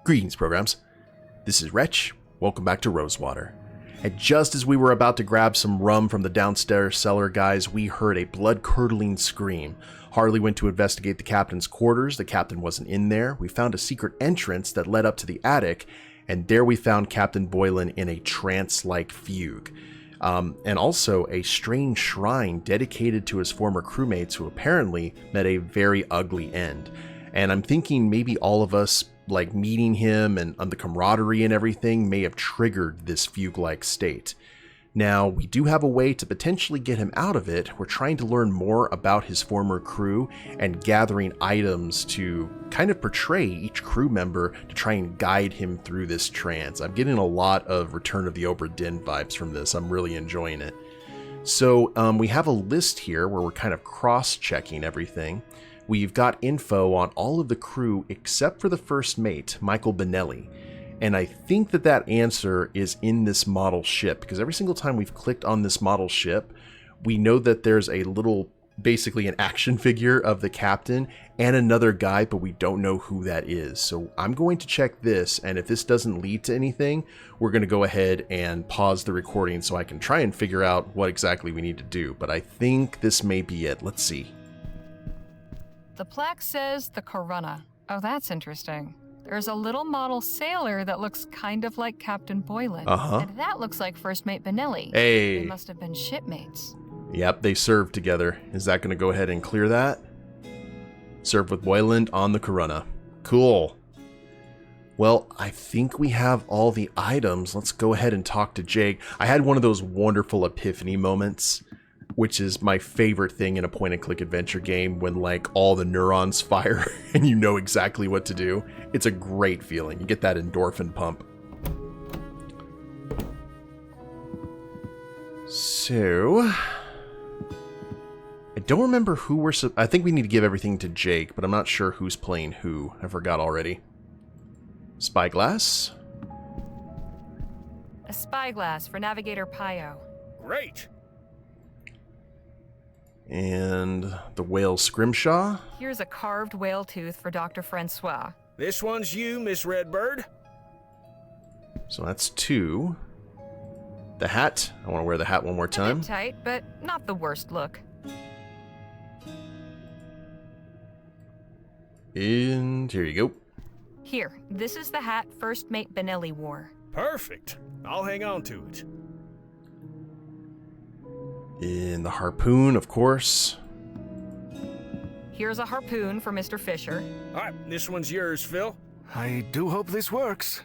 Greetings, programs. This is Wretch. Welcome back to Rosewater. And just as we were about to grab some rum from the downstairs cellar, guys, we heard a blood-curdling scream. Harley went to investigate the captain's quarters. The captain wasn't in there. We found a secret entrance that led up to the attic, and there we found Captain Boylan in a trance-like fugue. And also a strange shrine dedicated to his former crewmates who apparently met a very ugly end. And I'm thinking maybe all of us, like meeting him and the camaraderie and everything, may have triggered this fugue-like state. Now, we do have a way to potentially get him out of it. We're trying to learn more about his former crew and gathering items to kind of portray each crew member to try and guide him through this trance. I'm getting a lot of Return of the Obra Dinn vibes from this. I'm really enjoying it. So we have a list here where we're kind of cross-checking everything. We've got info on all of the crew except for the first mate, Michael Benelli. And I think that answer is in this model ship, because every single time we've clicked on this model ship, we know that there's a little, basically an action figure of the captain and another guy, but we don't know who that is. So I'm going to check this, and if this doesn't lead to anything, we're going to go ahead and pause the recording so I can try and figure out what exactly we need to do. But I think this may be it. Let's see. The plaque says the Corunna. Oh, that's interesting. There's a little model sailor that looks kind of like Captain Boylan. And that looks like First Mate Benelli. Hey. They must have been shipmates. Yep, they served together. Is that going to go ahead and clear that? Served with Boylan on the Corunna. Cool. Well, I think we have all the items. Let's go ahead and talk to Jake. I had one of those wonderful epiphany moments, which is my favorite thing in a point-and-click adventure game, when like all the neurons fire and you know exactly what to do. It's a great feeling. You get that endorphin pump. So, I don't remember who we're... I think we need to give everything to Jake, but I'm not sure who's playing who. I forgot already. Spyglass? A spyglass for Navigator Pio. Great! And the whale scrimshaw. Here's a carved whale tooth for Dr. Francois. This one's you, Miss Redbird. So that's 2. The hat. I want to wear the hat one more time. A bit tight, but not the worst look. And here you go. Here, this is the hat First Mate Benelli wore. Perfect. I'll hang on to it. And the harpoon, of course. Here's a harpoon for Mr. Fisher. All right, this one's yours, Phil. I do hope this works.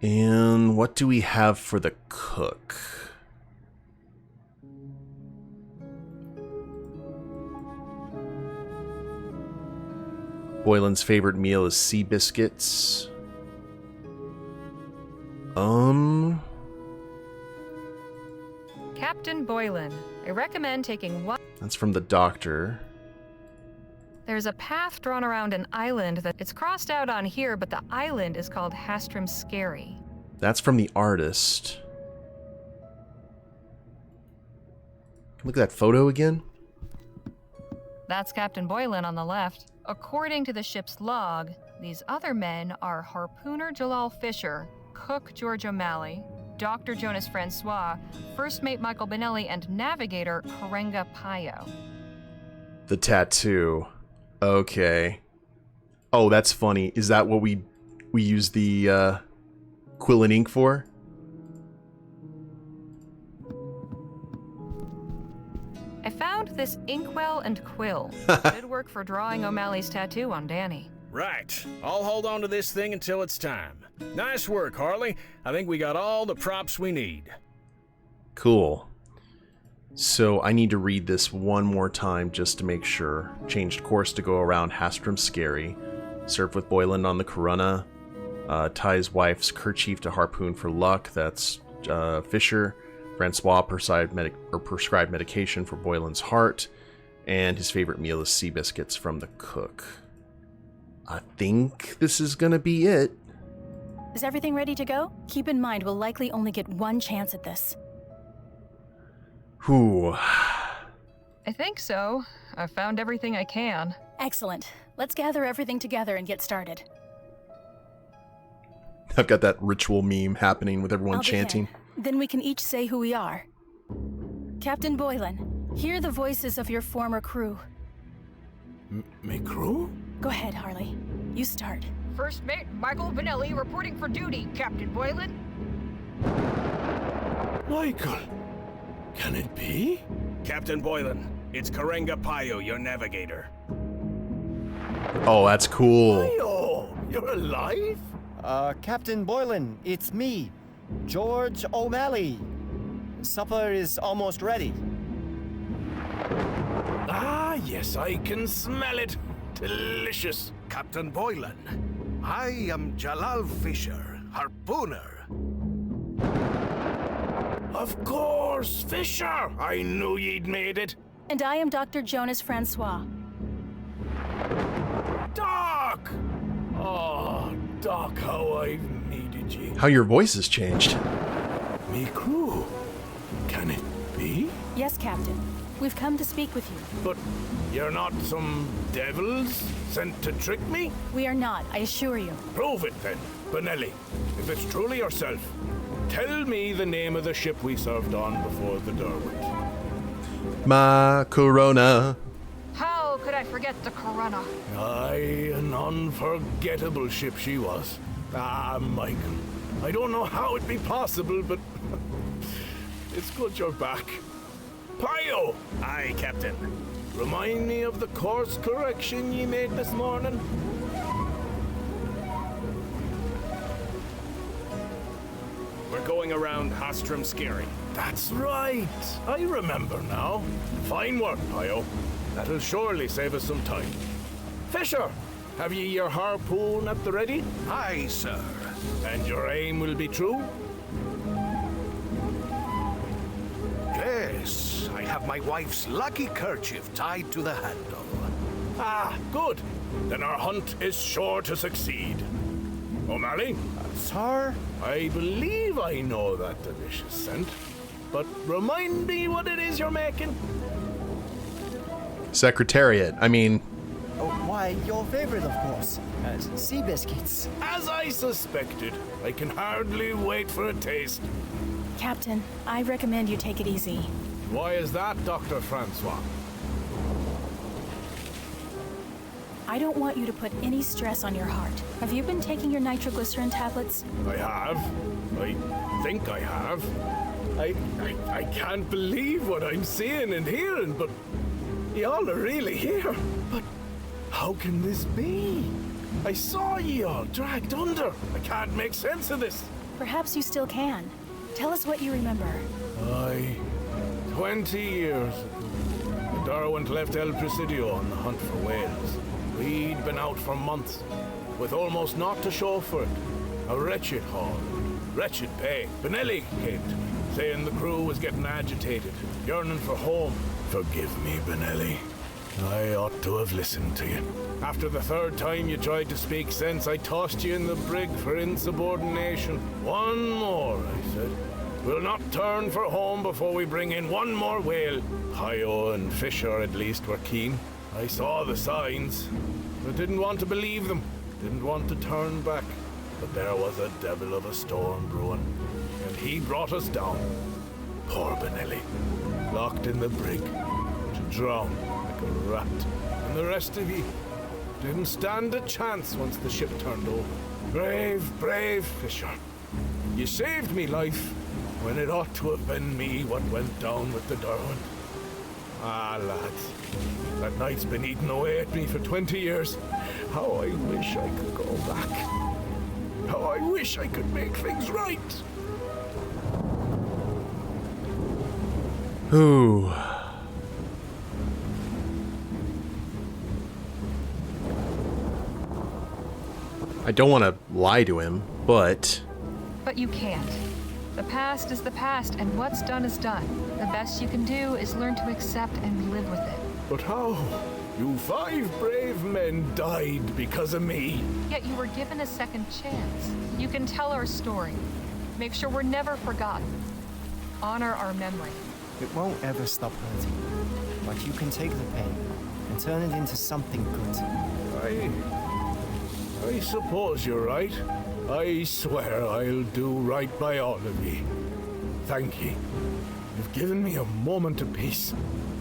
And what do we have for the cook? Boylan's favorite meal is sea biscuits. Captain Boylan, I recommend taking one... That's from the doctor. There's a path drawn around an island that it's crossed out on here, but the island is called Hastrim Scary. That's from the artist. Look at that photo again. That's Captain Boylan on the left. According to the ship's log, these other men are Harpooner Jalal Fisher, Cook George O'Malley, Dr. Jonas Francois, First Mate Michael Benelli, and Navigator Karenga Pio. The tattoo. Okay. Oh, that's funny. Is that what we use the quill and ink for? I found this inkwell and quill. Should work for drawing O'Malley's tattoo on Danny. Right. I'll hold on to this thing until it's time. Nice work, Harley. I think we got all the props we need. Cool. So I need to read this one more time just to make sure. Changed course to go around Hastrim Scary. Served with Boylan on the Corunna. Ties wife's kerchief to harpoon for luck. That's Fisher. Francois prescribed medication for Boylan's heart. And his favorite meal is sea biscuits from the cook. I think this is gonna be it. Is everything ready to go? Keep in mind, we'll likely only get one chance at this. Whew. I think so. I've found everything I can. Excellent. Let's gather everything together and get started. I've got that ritual meme happening with everyone I'll chanting. begin. Then we can each say who we are. Captain Boylan, hear the voices of your former crew. Me crew? Go ahead, Harley. You start. First Mate Michael Vanelli reporting for duty, Captain Boylan. Michael, can it be? Captain Boylan, it's Karenga Payo, your navigator. Oh, that's cool. Oh, you're alive? Captain Boylan, it's me, George O'Malley. Supper is almost ready. Ah, yes, I can smell it. Delicious. Captain Boylan, I am Jalal Fisher, harpooner. Of course, Fisher. I knew you'd made it. And I am Dr. Jonas Francois. Doc! Oh, Doc, how I've needed you. How your voice has changed. Me crew? Can it be? Yes, Captain. We've come to speak with you. But you're not some devils sent to trick me? We are not, I assure you. Prove it then, Benelli. If it's truly yourself, tell me the name of the ship we served on before the Derwent. My Corona. How could I forget the Corona? Aye, an unforgettable ship she was. Ah, Michael, I don't know how it'd be possible, but it's good you're back. Payo! Aye, Captain. Remind me of the course correction ye made this morning. We're going around Hostrom Scary. That's right. I remember now. Fine work, Payo. That'll surely save us some time. Fisher, have ye your harpoon at the ready? Aye, sir. And your aim will be true? Yes, I have my wife's lucky kerchief tied to the handle. Ah, good. Then our hunt is sure to succeed. O'Malley? Sir? I believe I know that delicious scent. But remind me what it is you're making. Secretariat. I mean, Oh, why, your favorite, of course. Sea biscuits. As I suspected, I can hardly wait for a taste. Captain, I recommend you take it easy. Why is that, Dr. Francois? I don't want you to put any stress on your heart. Have you been taking your nitroglycerin tablets? I have. I think I have. I can't believe what I'm seeing and hearing, but y'all are really here. But how can this be? I saw y'all dragged under. I can't make sense of this. Perhaps you still can. Tell us what you remember. 20 years ago, the Derwent left El Presidio on the hunt for whales. We'd been out for months, with almost naught to show for it. A wretched haul, wretched pay. Benelli came to me, saying the crew was getting agitated, yearning for home. Forgive me, Benelli. I ought to have listened to you. After the third time you tried to speak sense, I tossed you in the brig for insubordination. One more, I said. We'll not turn for home before we bring in one more whale. Payo and Fisher, at least, were keen. I saw the signs, but didn't want to believe them. Didn't want to turn back. But there was a devil of a storm brewing, and he brought us down. Poor Benelli, locked in the brig, to drown like a rat. And the rest of ye didn't stand a chance once the ship turned over. Brave, brave Fisher. You saved me life when it ought to have been me what went down with the Derwent. Ah, lads, that night's been eating away at me for 20 years. How I wish I could go back. How I wish I could make things right. ooh. I don't want to lie to him, but But you can't. The past is the past, and what's done is done. The best you can do is learn to accept and live with it. But how? You 5 brave men died because of me. Yet you were given a second chance. You can tell our story. Make sure we're never forgotten. Honor our memory. It won't ever stop hurting. But you can take the pain and turn it into something good. I suppose you're right. I swear I'll do right by all of ye. Thank ye. You've given me a moment of peace.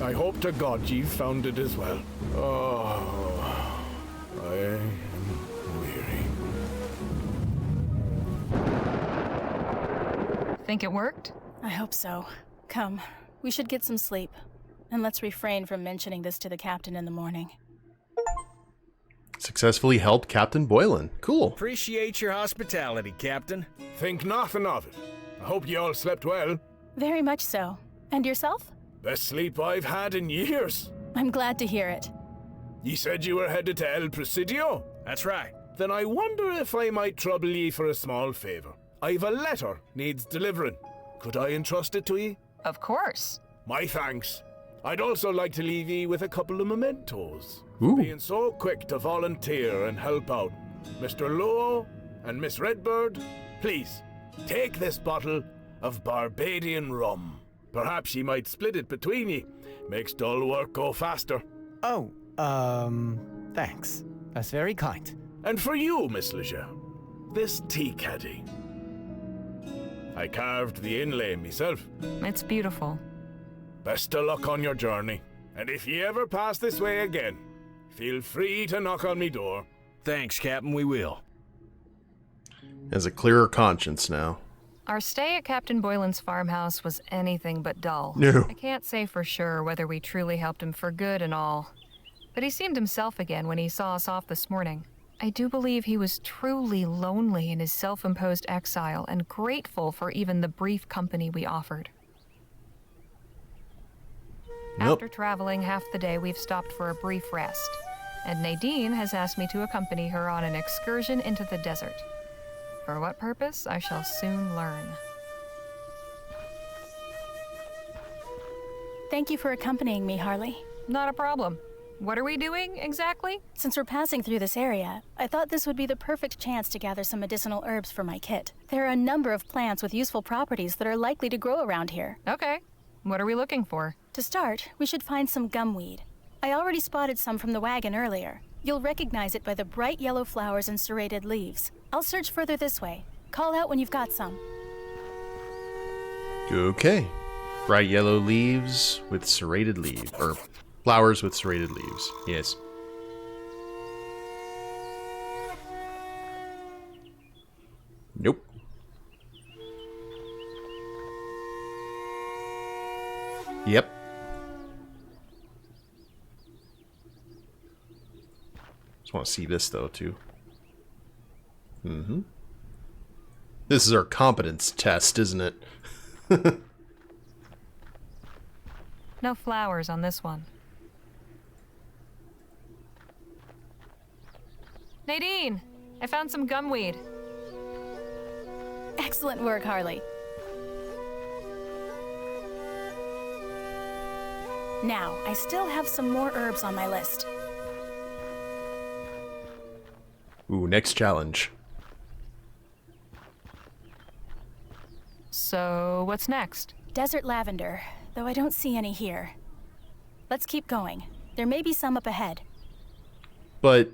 I hope to God you've found it as well. Oh, I am weary. Think it worked? I hope so. Come, we should get some sleep. And let's refrain from mentioning this to the captain in the morning. Successfully helped Captain Boylan. Cool. Appreciate your hospitality, Captain. Think nothing of it. I hope you all slept well. Very much so. And yourself? Best sleep I've had in years. I'm glad to hear it. Ye said you were headed to El Presidio? That's right. Then I wonder if I might trouble ye for a small favor. I've a letter needs delivering. Could I entrust it to ye? Of course. My thanks. I'd also like to leave ye with a couple of mementos. Ooh. Being so quick to volunteer and help out. Mr. Lowe and Miss Redbird, please, take this bottle of Barbadian rum. Perhaps ye might split it between ye. Makes dull work go faster. Oh, thanks. That's very kind. And for you, Miss Leger, this tea caddy. I carved the inlay myself. It's beautiful. Best of luck on your journey. And if ye ever pass this way again, feel free to knock on me door. Thanks, Captain, we will. Has a clearer conscience now. Our stay at Captain Boylan's farmhouse was anything but dull. No. I can't say for sure whether we truly helped him for good and all, but he seemed himself again when he saw us off this morning. I do believe he was truly lonely in his self-imposed exile and grateful for even the brief company we offered. Nope. After traveling half the day, we've stopped for a brief rest, and Nadine has asked me to accompany her on an excursion into the desert. For what purpose, I shall soon learn. Thank you for accompanying me, Harley. Not a problem. What are we doing, exactly? Since we're passing through this area, I thought this would be the perfect chance to gather some medicinal herbs for my kit. There are a number of plants with useful properties that are likely to grow around here. Okay. What are we looking for? To start, we should find some gumweed. I already spotted some from the wagon earlier. You'll recognize it by the bright yellow flowers and serrated leaves. I'll search further this way. Call out when you've got some. Okay. Bright yellow leaves with serrated leaves. Or flowers with serrated leaves. Yes. Nope. Yep. Just want to see this though too. This is our competence test, isn't it? No flowers on this one. Nadine! I found some gumweed. Excellent work, Harley. Now, I still have some more herbs on my list. Ooh, next challenge. So, what's next? Desert lavender, though I don't see any here. Let's keep going. There may be some up ahead. But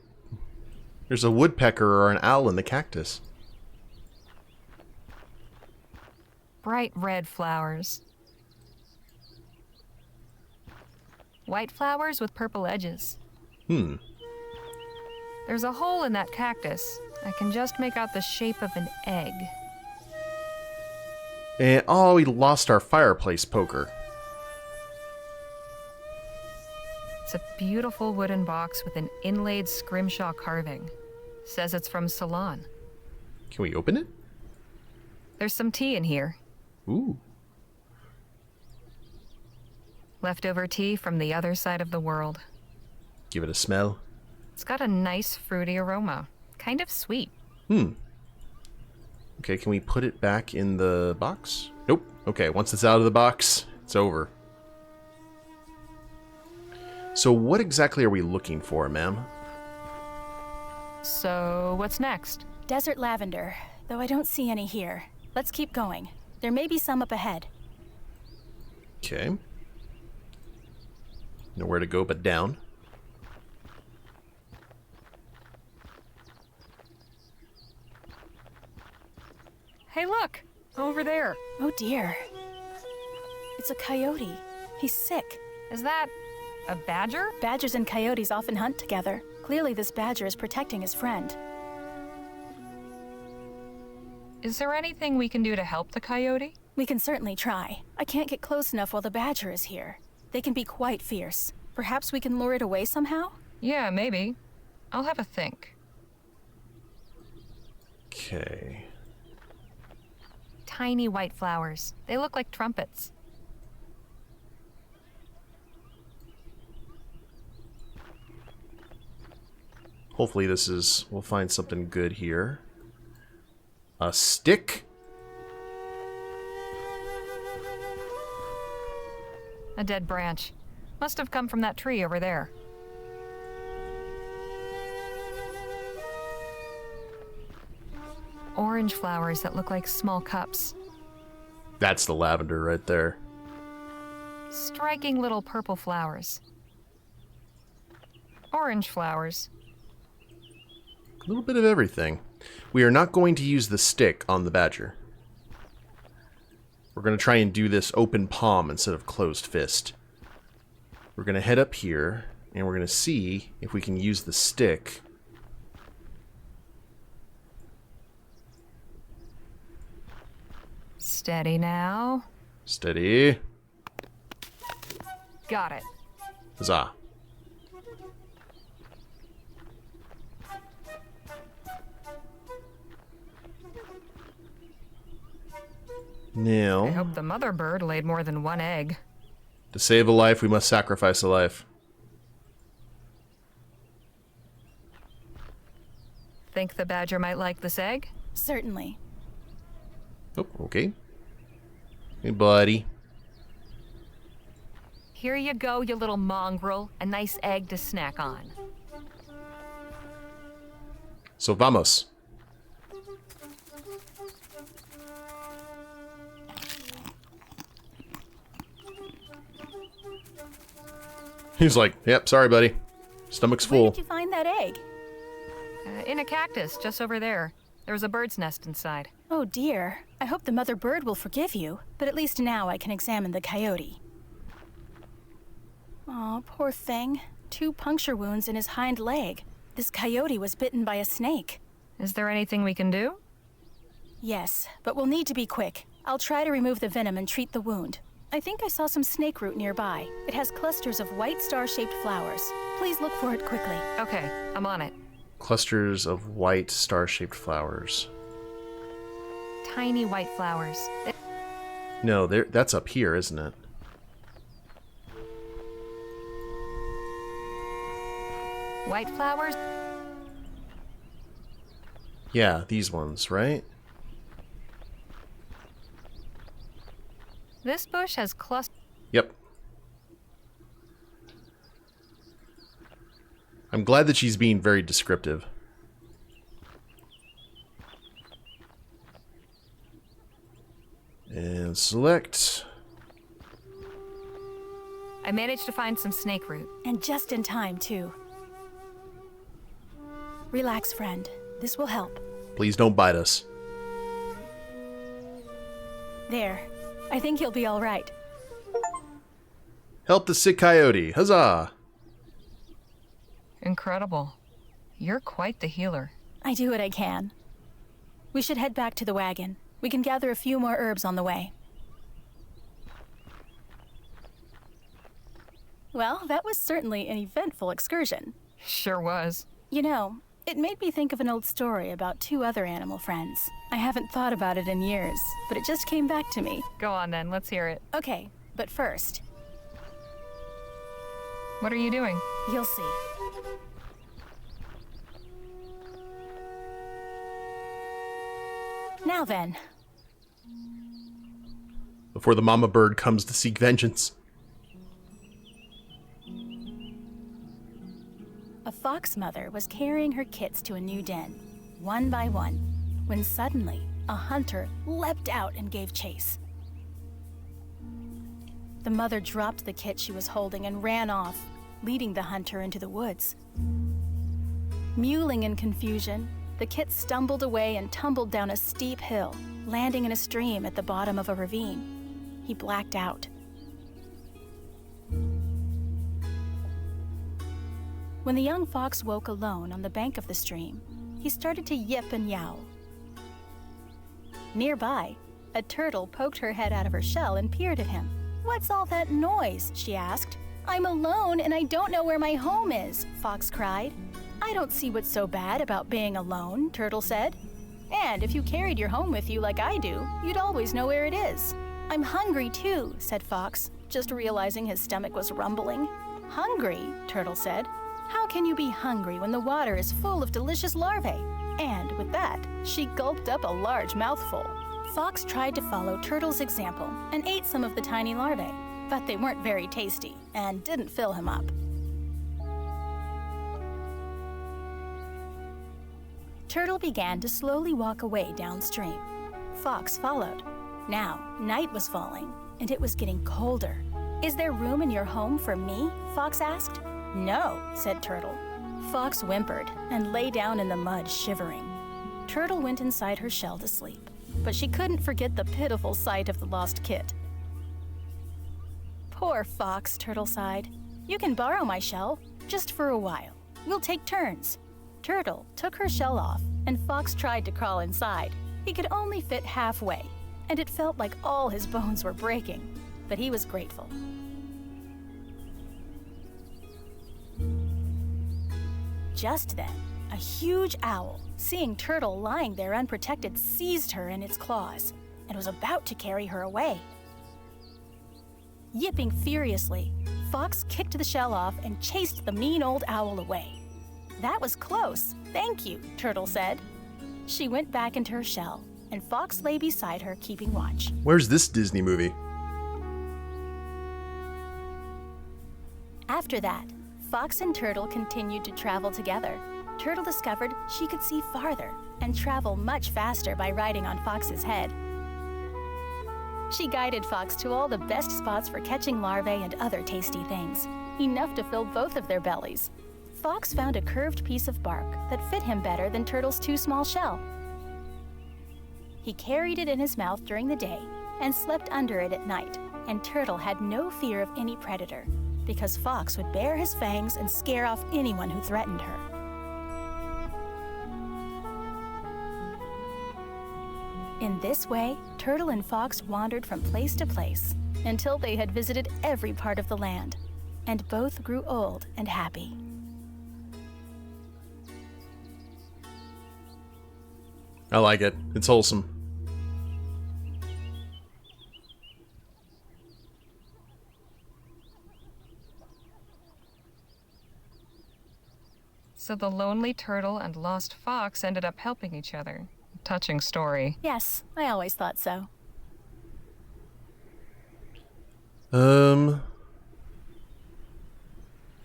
there's a woodpecker or an owl in the cactus. Bright red flowers. White flowers with purple edges. There's a hole in that cactus. I can just make out the shape of an egg. And oh, we lost our fireplace poker. It's a beautiful wooden box with an inlaid scrimshaw carving. Says it's from Ceylon. Can we open it? There's some tea in here. Ooh. Leftover tea from the other side of the world. Give it a smell. It's got a nice fruity aroma. Kind of sweet. Okay, can we put it back in the box? Nope. Okay, once it's out of the box, it's over. So what exactly are we looking for, ma'am? So, what's next? Desert lavender, though I don't see any here. Let's keep going. There may be some up ahead. Okay. Nowhere to go but down. Hey, look! Over there. Oh dear. It's a coyote. He's sick. Is that a badger? Badgers and coyotes often hunt together. Clearly this badger is protecting his friend. Is there anything we can do to help the coyote? We can certainly try. I can't get close enough while the badger is here. They can be quite fierce. Perhaps we can lure it away somehow? Yeah, maybe. I'll have a think. Okay. Tiny white flowers. They look like trumpets. Hopefully we'll find something good here. A stick? A dead branch. Must have come from that tree over there. Orange flowers that look like small cups. That's the lavender right there. Striking little purple flowers. Orange flowers. A little bit of everything. We are not going to use the stick on the badger. We're going to try and do this open palm instead of closed fist. We're going to head up here, and we're going to see if we can use the stick. Steady now. Steady. Got it. Huzzah. I Now, hope the mother bird laid more than one egg. to save a life, we must sacrifice a life. Think the badger might like this egg? Certainly. Oh, okay. Hey, buddy. Here you go, you little mongrel. A nice egg to snack on. So vamos. He's like, yep, sorry, buddy. Stomach's Where full. did you find that egg? In a cactus, just over there. There was a bird's nest inside. Oh dear. I hope the mother bird will forgive you, but at least now I can examine the coyote. Aw, poor thing. 2 puncture wounds in his hind leg. This coyote was bitten by a snake. Is there anything we can do? Yes, but we'll need to be quick. I'll try to remove the venom and treat the wound. I think I saw some snake root nearby. It has clusters of white star-shaped flowers. Please look for it quickly. Okay, I'm on it. Clusters of white star-shaped flowers. Tiny white flowers. No, that's up here, isn't it? White flowers? Yeah, these ones, right? This bush has clusters. Yep. I'm glad that she's being very descriptive. And select. I managed to find some snake root. And just in time, too. Relax, friend. This will help. Please don't bite us. There. I think he'll be all right. Help the sick coyote. Huzzah! Incredible. You're quite the healer. I do what I can. We should head back to the wagon. We can gather a few more herbs on the way. Well, that was certainly an eventful excursion. Sure was. You know, it made me think of an old story about 2 other animal friends. I haven't thought about it in years, but it just came back to me. Go on then, let's hear it. Okay, but first, What are you doing? you'll see. Now then, Before the mama bird comes to seek vengeance. a fox mother was carrying her kits to a new den, one by one, when suddenly a hunter leapt out and gave chase. The mother dropped the kit she was holding and ran off, leading the hunter into the woods. Mewling in confusion, the kit stumbled away and tumbled down a steep hill, landing in a stream at the bottom of a ravine. He blacked out. When the young fox woke alone on the bank of the stream, he started to yip and yowl. Nearby, a turtle poked her head out of her shell and peered at him. "What's all that noise?" she asked. "I'm alone and I don't know where my home is," Fox cried. "I don't see what's so bad about being alone," Turtle said. "And if you carried your home with you like I do, you'd always know where it is." "I'm hungry too," said Fox, just realizing his stomach was rumbling. "Hungry?" Turtle said. "How can you be hungry when the water is full of delicious larvae?" And with that, she gulped up a large mouthful. Fox tried to follow Turtle's example and ate some of the tiny larvae, but they weren't very tasty and didn't fill him up. Turtle began to slowly walk away downstream. Fox followed. Now, night was falling, and it was getting colder. "Is there room in your home for me?" Fox asked. "No," said Turtle. Fox whimpered and lay down in the mud, shivering. Turtle went inside her shell to sleep, but she couldn't forget the pitiful sight of the lost kit. "Poor Fox," Turtle sighed. "You can borrow my shell, just for a while. We'll take turns." Turtle took her shell off, and Fox tried to crawl inside. He could only fit halfway, and it felt like all his bones were breaking, but he was grateful. Just then, a huge owl, seeing Turtle lying there unprotected, seized her in its claws and was about to carry her away. Yipping furiously, Fox kicked the shell off and chased the mean old owl away. "That was close, thank you," Turtle said. She went back into her shell, and Fox lay beside her, keeping watch. Where's this Disney movie? After that, Fox and Turtle continued to travel together. Turtle discovered she could see farther and travel much faster by riding on Fox's head. She guided Fox to all the best spots for catching larvae and other tasty things, enough to fill both of their bellies. Fox found a curved piece of bark that fit him better than Turtle's too small shell. He carried it in his mouth during the day and slept under it at night, and Turtle had no fear of any predator, because Fox would bare his fangs and scare off anyone who threatened her. In this way, Turtle and Fox wandered from place to place until they had visited every part of the land, and both grew old and happy. I like it. It's wholesome. So the lonely turtle and lost fox ended up helping each other. Touching story. Yes, I always thought so.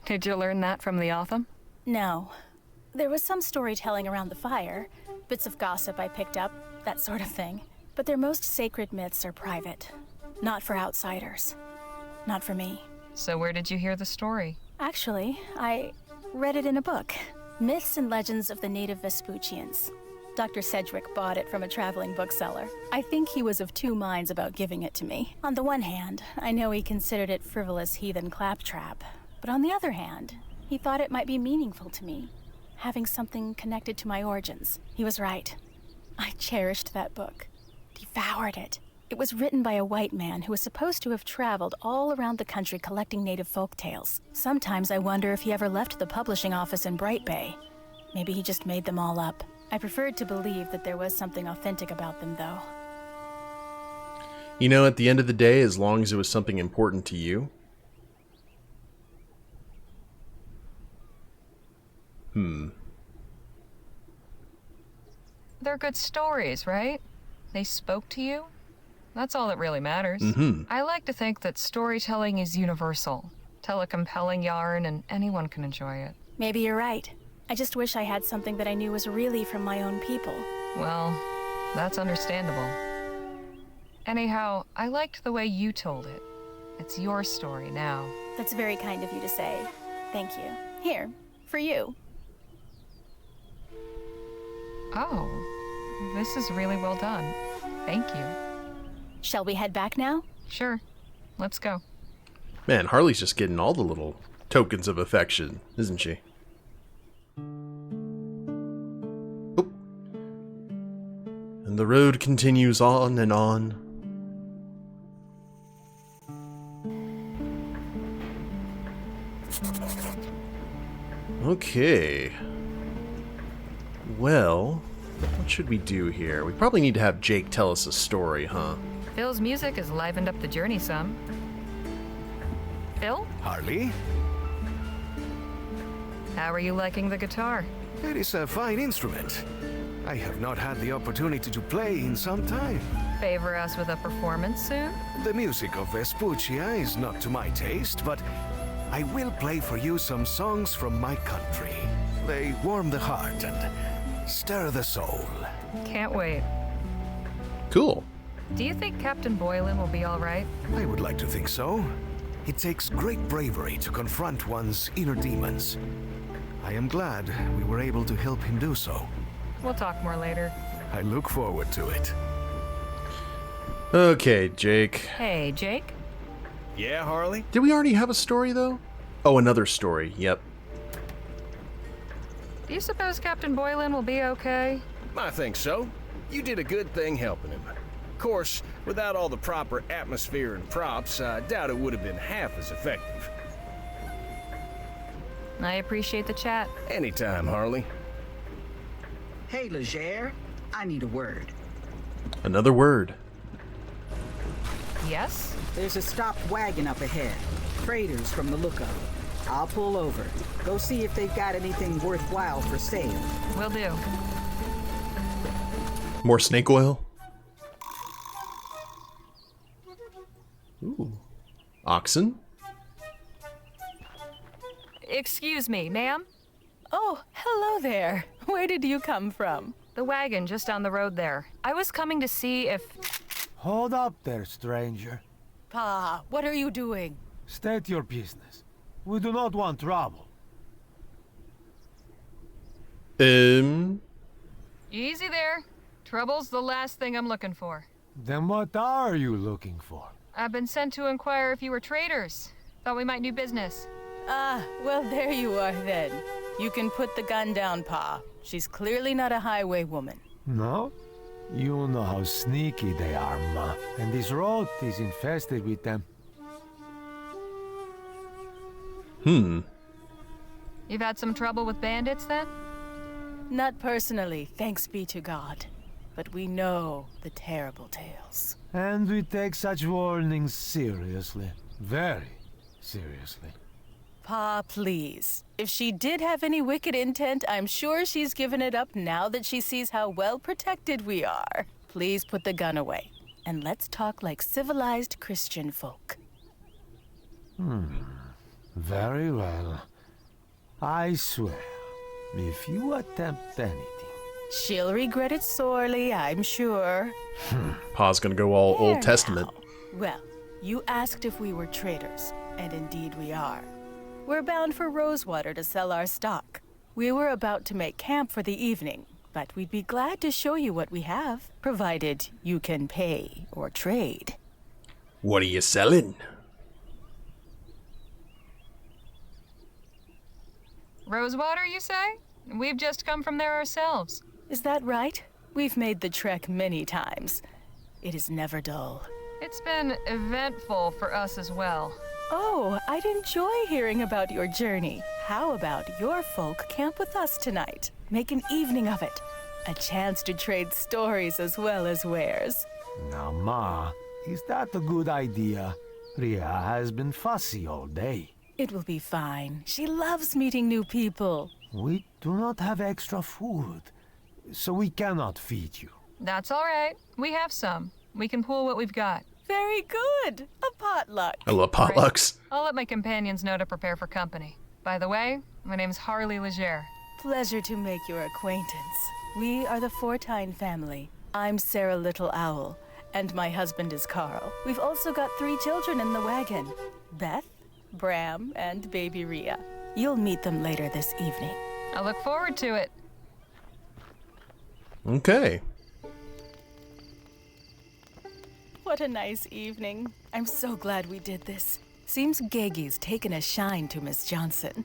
Did you learn that from the author? No. There was some storytelling around the fire, bits of gossip I picked up, that sort of thing. But their most sacred myths are private. Not for outsiders. Not for me. So where did you hear the story? Actually, I read it in a book. Myths and Legends of the Native Vespuccians. Dr. Sedgwick bought it from a traveling bookseller. I think he was of two minds about giving it to me. On the one hand, I know he considered it frivolous heathen claptrap. But on the other hand, he thought it might be meaningful to me, having something connected to my origins. He was right. I cherished that book. Devoured it. It was written by a white man who was supposed to have traveled all around the country collecting native folk tales. Sometimes I wonder if he ever left the publishing office in Bright Bay. Maybe he just made them all up. I preferred to believe that there was something authentic about them, though. You know, at the end of the day, as long as it was something important to you. They're good stories, right? They spoke to you? That's all that really matters. I like to think that storytelling is universal. Tell a compelling yarn and anyone can enjoy it. Maybe you're right. I just wish I had something that I knew was really from my own people. Well, that's understandable. Anyhow, I liked the way you told it. It's your story now. That's very kind of you to say. Thank you. Here, for you. Oh, this is really well done. Thank you. Shall we head back now? Sure. Let's go. Man, Harley's just getting all the little tokens of affection, isn't she? Oop. And the road continues on and on. Okay. Well, what should we do here? We probably need to have Jake tell us a story, huh? Phil's music has livened up the journey some. Phil, Harley? how are you liking the guitar? It is a fine instrument. I have not had the opportunity to play in some time. Favor us with a performance soon? The music of Vespuccia is not to my taste, but I will play for you some songs from my country. They warm the heart and stir the soul. Can't wait. Cool. Do you think Captain Boylan will be all right? I would like to think so. It takes great bravery to confront one's inner demons. I am glad we were able to help him do so. We'll talk more later. I look forward to it. Okay, Jake. Hey, Jake? Yeah, Harley? Did we already have a story, though? Oh, another story. Yep. Do you suppose Captain Boylan will be okay? I think so. You did a good thing helping him. Of course, without all the proper atmosphere and props, I doubt it would have been half as effective. I appreciate the chat. Anytime, Harley. Hey, Leger, I need a word. Another word. Yes? There's a stopped wagon up ahead. Traders from the look of it. I'll pull over. Go see if they've got anything worthwhile for sale. Will do. More snake oil? Ooh. Oxen? Excuse me, ma'am? Oh, hello there. Where did you come from? The wagon just down the road there. I was coming to see if... Hold up there, stranger. Pa, what are you doing? State your business. We do not want trouble. Easy there. Trouble's the last thing I'm looking for. Then what are you looking for? I've been sent to inquire if you were traders. Thought we might do business. Well, there you are then. You can put the gun down, Pa. She's clearly not a highway woman. No? You know how sneaky they are, Ma. And this road is infested with them. You've had some trouble with bandits, then? Not personally, thanks be to God. But we know the terrible tales. And we take such warnings seriously. Very seriously. Pa, please. If she did have any wicked intent, I'm sure she's given it up now that she sees how well protected we are. Please put the gun away. And let's talk like civilized Christian folk. Very well. I swear, if you attempt anything... She'll regret it sorely, I'm sure. Pa's gonna go all There Old Testament. now. Well, you asked if we were traders, and indeed we are. We're bound for Rosewater to sell our stock. We were about to make camp for the evening, but we'd be glad to show you what we have, provided you can pay or trade. What are you selling? Rosewater, you say? We've just come from there ourselves. Is that right? We've made the trek many times. It is never dull. It's been eventful for us as well. Oh, I'd enjoy hearing about your journey. How about your folk camp with us tonight? Make an evening of it. A chance to trade stories as well as wares. Now, Ma, is that a good idea? Ria has been fussy all day. It will be fine. She loves meeting new people. We do not have extra food, so we cannot feed you. That's all right. We have some. We can pool what we've got. Very good. A potluck. I love potlucks. I'll let my companions know to prepare for company. By the way, my name's Harley Leger. Pleasure to make your acquaintance. We are the Fortine family. I'm Sarah Little Owl, and my husband is Carl. We've also got 3 children in the wagon. Beth, Bram, and baby Ria. You'll meet them later this evening. I look forward to it. Okay. What a nice evening. I'm so glad we did this. Seems Gegi's taken a shine to Miss Johnson.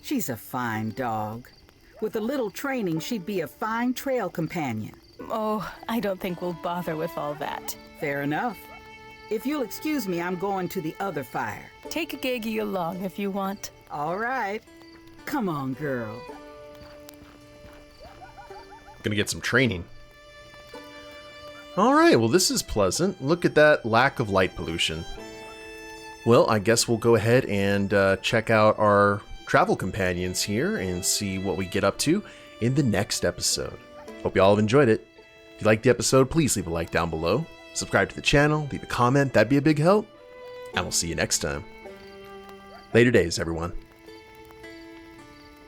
She's a fine dog. With a little training, she'd be a fine trail companion. Oh, I don't think we'll bother with all that. Fair enough. If you'll excuse me, I'm going to the other fire. Take Gegi along if you want. All right. Come on, girl. Gonna get some training. Alright, well this is pleasant. Look at that lack of light pollution. Well, I guess we'll go ahead and check out our travel companions here and see what we get up to in the next episode. Hope you all have enjoyed it. If you liked the episode, please leave a like down below. Subscribe to the channel, leave a comment, that'd be a big help. And we'll see you next time. Later days, everyone.